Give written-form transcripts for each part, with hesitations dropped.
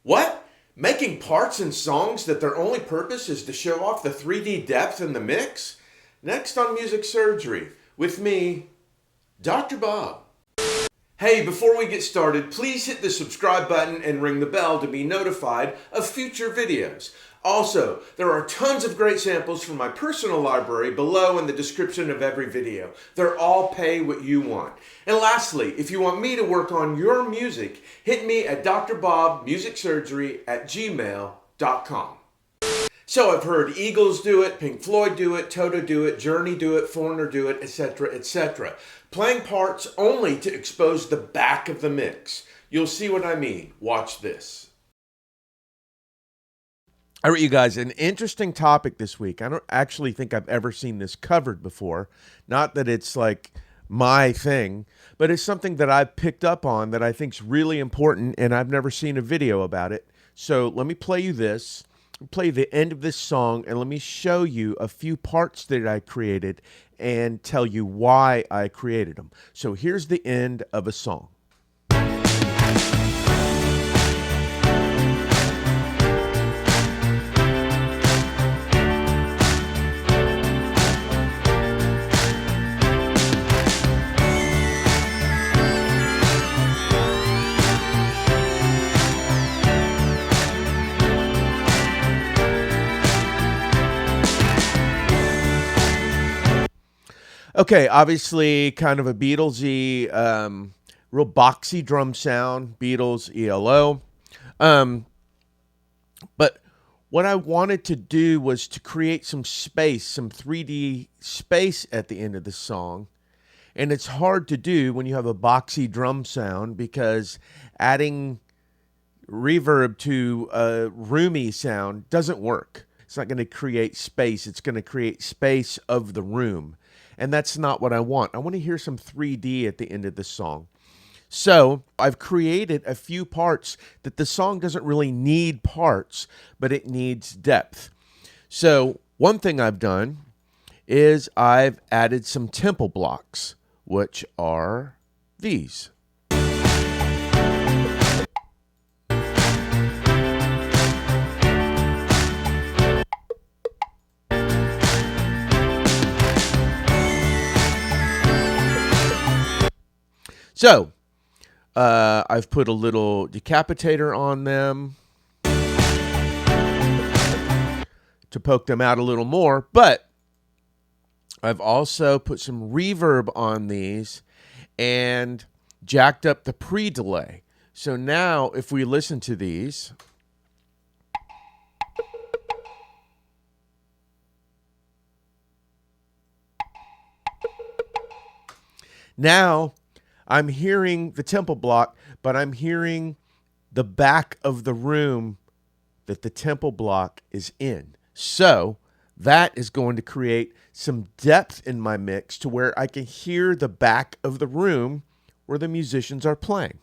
What? Making parts in songs that their only purpose is to show off the 3D depth in the mix? Next on Music Surgery, with me, Dr. Bob. Hey, before we get started, please hit the subscribe button and ring the bell to be notified of future videos. Also, there are tons of great samples from my personal library below in the description of every video. They're all pay what you want. And lastly, if you want me to work on your music, hit me at drbobmusicsurgery@gmail.com. So I've heard Eagles do it, Pink Floyd do it, Toto do it, Journey do it, Foreigner do it, etc., etc. Playing parts only to expose the back of the mix. You'll see what I mean. Watch this. All right, you guys, an interesting topic this week. I don't actually think I've ever seen this covered before. Not that it's like my thing, but it's something that I've picked up on that I think is really important, and I've never seen a video about it. So let me play you this. Play the end of this song, and let me show you a few parts that I created and tell you why I created them. So here's the end of a song. Okay, obviously kind of a Beatlesy, real boxy drum sound, Beatles, ELO. But what I wanted to do was to create some space, some 3D space at the end of the song. And it's hard to do when you have a boxy drum sound because adding reverb to a roomy sound doesn't work. It's not going to create space. It's going to create space of the room. And that's not what I want. I want to hear some 3D at the end of the song. So I've created a few parts that the song doesn't really need parts, but it needs depth. So one thing I've done is I've added some tempo blocks, which are these. So, I've put a little decapitator on them to poke them out a little more, but I've also put some reverb on these and jacked up the pre-delay. So now, if we listen to these, now I'm hearing the tempo block, but I'm hearing the back of the room that the tempo block is in. So that is going to create some depth in my mix to where I can hear the back of the room where the musicians are playing.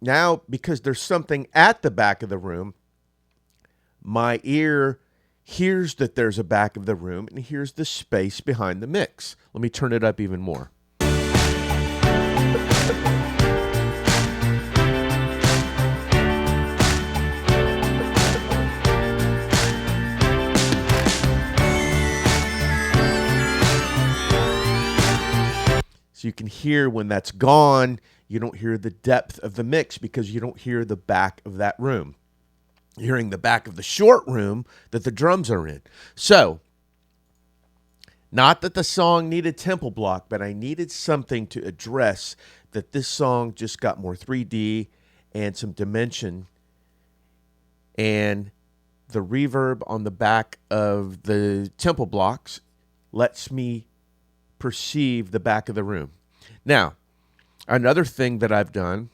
Now because there's something at the back of the room, my ear hears that there's a back of the room and hears the space behind the mix. Let me turn it up even more. So you can hear when that's gone, you don't hear the depth of the mix because you don't hear the back of that room. You're hearing the back of the short room that the drums are in. So, not that the song needed tempo block, but I needed something to address that this song just got more 3D and some dimension. And the reverb on the back of the tempo blocks lets me perceive the back of the room. Now, another thing that I've done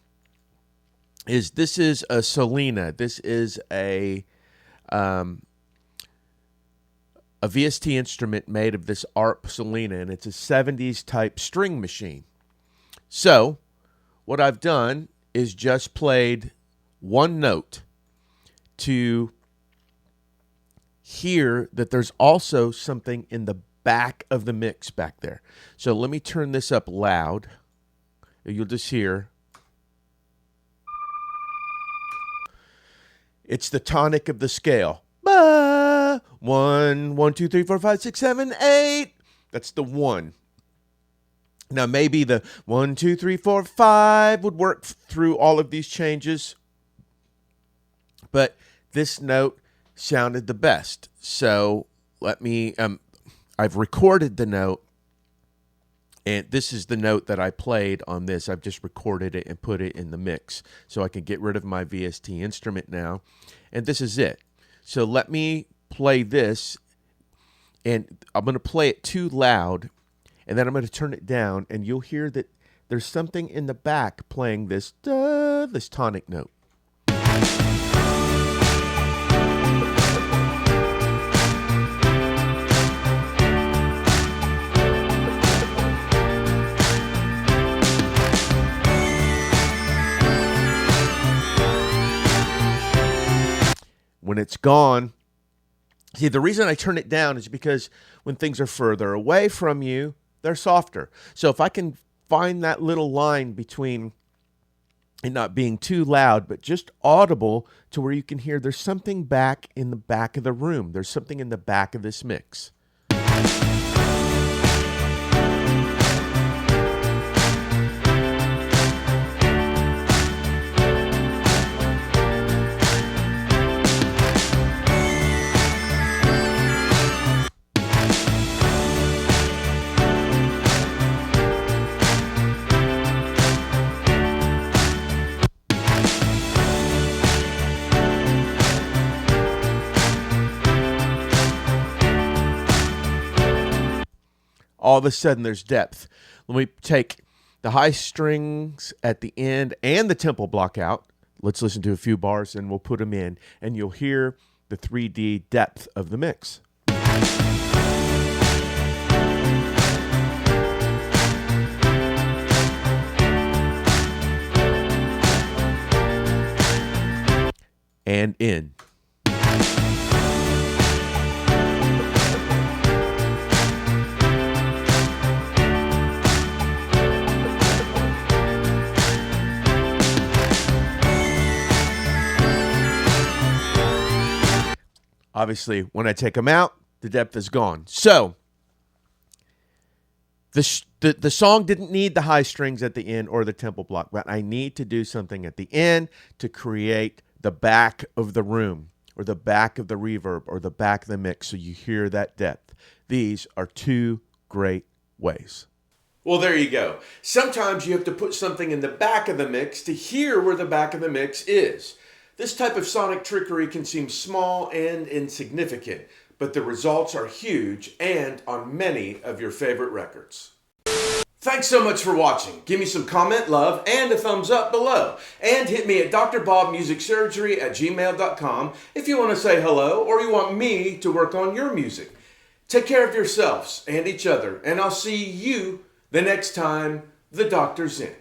is this is a Selena. This is a a VST instrument made of this ARP Selena, and it's a 70s type string machine. So what I've done is just played one note to hear that there's also something in the back of the mix back there. So let me turn this up loud. You'll just hear. It's the tonic of the scale. Ba, 1, 1, 2, 3, 4, 5, 6, 7, 8. That's the 1. Now maybe the 1, 2, 3, 4, 5 would work through all of these changes, but this note sounded the best. So let me, I've recorded the note, and this is the note that I played on this. I've just recorded it and put it in the mix so I can get rid of my VST instrument now. And this is it. So let me play this, and I'm going to play it too loud, and then I'm going to turn it down, and you'll hear that there's something in the back playing this tonic note. When it's gone, see, the reason I turn it down is because when things are further away from you, they're softer. So if I can find that little line between it not being too loud, but just audible to where you can hear there's something back in the back of the room. There's something in the back of this mix. All of a sudden there's depth. Let me take the high strings at the end and the tempo block out. Let's listen to a few bars and we'll put them in, and you'll hear the 3D depth of the mix. And in. Obviously, when I take them out, the depth is gone. So, the song didn't need the high strings at the end or the tempo block, but I need to do something at the end to create the back of the room, or the back of the reverb, or the back of the mix, so you hear that depth. These are two great ways. Well, there you go. Sometimes you have to put something in the back of the mix to hear where the back of the mix is. This type of sonic trickery can seem small and insignificant, but the results are huge and on many of your favorite records. Thanks so much for watching. Give me some comment, love, and a thumbs up below. And hit me at drbobmusicsurgery@gmail.com if you want to say hello or you want me to work on your music. Take care of yourselves and each other, and I'll see you the next time the doctor's in.